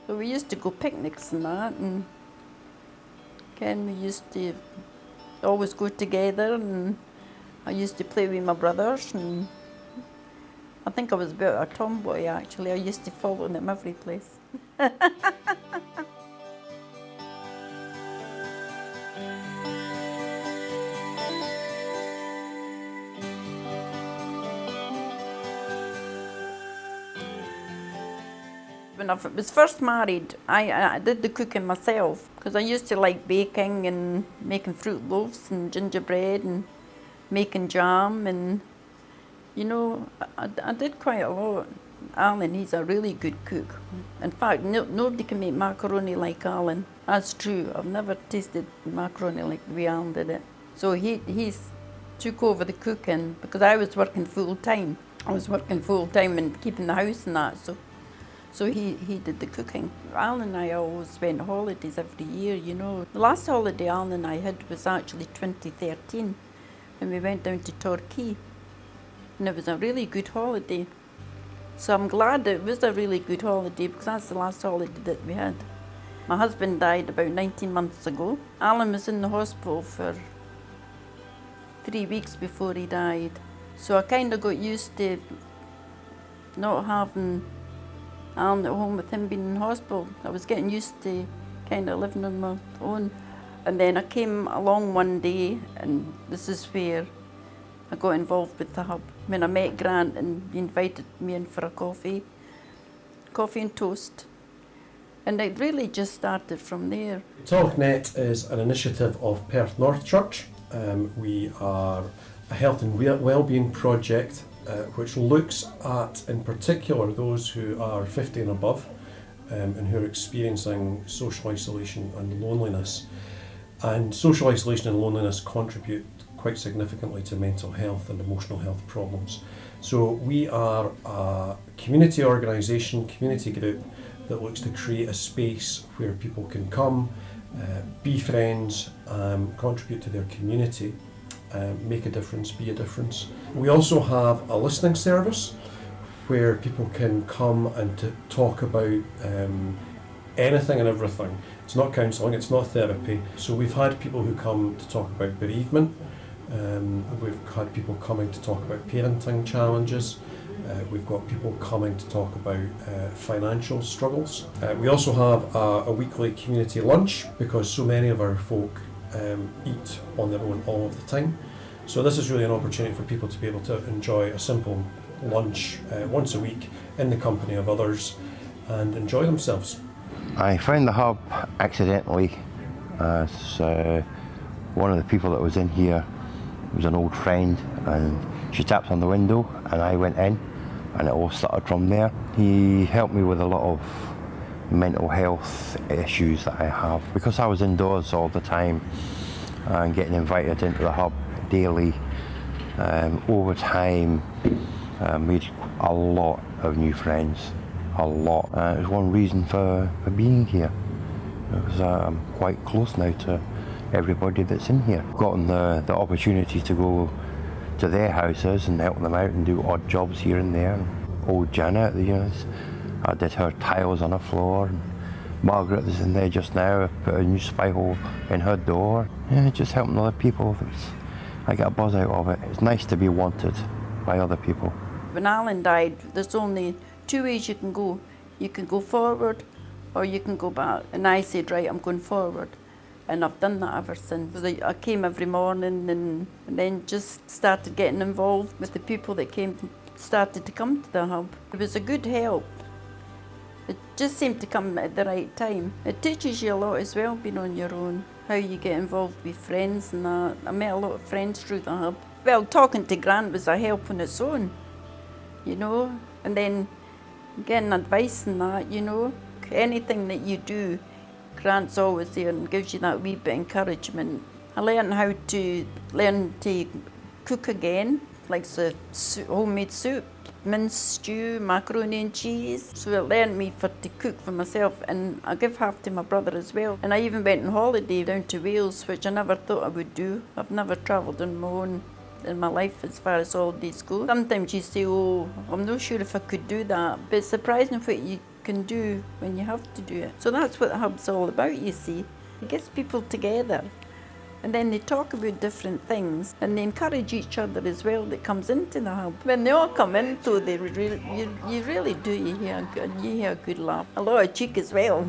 So we used to go picnics and that, and Ken, we used to always go together, and I used to play with my brothers, and I think I was a bit of a tomboy actually. I used to follow them every place. When I was first married, I did the cooking myself because I used to like baking and making fruit loaves and gingerbread and making jam, and you know, I did quite a lot. Alan, he's a really good cook. In fact, nobody can make macaroni like Alan. That's true. I've never tasted macaroni like the way Alan did it. So he's took over the cooking because I was working full time. I was working full time and keeping the house and that. So he did the cooking. Alan and I always went holidays every year, you know. The last holiday Alan and I had was actually 2013, when we went down to Torquay. And it was a really good holiday. So I'm glad it was a really good holiday because that's the last holiday that we had. My husband died about 19 months ago. Alan was in the hospital for 3 weeks before he died. So I kind of got used to not having Alan at home with him being in hospital. I was getting used to kind of living on my own. And then I came along one day, and this is where I got involved with the hub. When I met Grant and he invited me in for a coffee and toast. And it really just started from there. TullochNET is an initiative of Perth North Church. We are a health and wellbeing project which looks at, in particular, those who are 50 and above and who are experiencing social isolation and loneliness. And social isolation and loneliness contribute quite significantly to mental health and emotional health problems. So we are a community organisation, community group that looks to create a space where people can come, be friends, contribute to their community, make a difference, be a difference. We also have a listening service where people can come and to talk about anything and everything. It's not counselling, it's not therapy. So we've had people who come to talk about bereavement. We've had people coming to talk about parenting challenges. We've got people coming to talk about financial struggles. We also have a weekly community lunch because so many of our folk eat on their own all of the time. So this is really an opportunity for people to be able to enjoy a simple lunch once a week in the company of others and enjoy themselves. I found the hub accidentally. One of the people that was in here was an old friend, and she tapped on the window and I went in, and it all started from there. He helped me with a lot of mental health issues that I have. Because I was indoors all the time and getting invited into the hub daily, over time made a lot of new friends, a lot. It was one reason for being here, because I'm quite close now to everybody that's in here. I've gotten the opportunity to go to their houses and help them out and do odd jobs here and there. Old Janet, I did her tiles on the floor. And Margaret is in there just now. I put a new spy hole in her door. Yeah, just helping other people. I get a buzz out of it. It's nice to be wanted by other people. When Alan died, there's only two ways you can go. You can go forward or you can go back. And I said, right, I'm going forward. And I've done that ever since. I came every morning and then just started getting involved with the people that started to come to the hub. It was a good help. It just seemed to come at the right time. It teaches you a lot as well, being on your own, how you get involved with friends and that. I met a lot of friends through the hub. Well, talking to Grant was a help on its own, you know, and then getting advice and that, you know. Anything that you do, Grant's always there and gives you that wee bit of encouragement. I learned how to cook again, like the homemade soup, minced stew, macaroni and cheese. So it learned me to cook for myself, and I give half to my brother as well. And I even went on holiday down to Wales, which I never thought I would do. I've never travelled on my own in my life as far as holidays go. Sometimes you say, oh, I'm not sure if I could do that, but it's surprising what you can do when you have to do it. So that's what the hub's all about, you see. It gets people together, and then they talk about different things, and they encourage each other as well that comes into the hub. When they all come in, though, you really do, you hear a good laugh. A lot of cheek as well.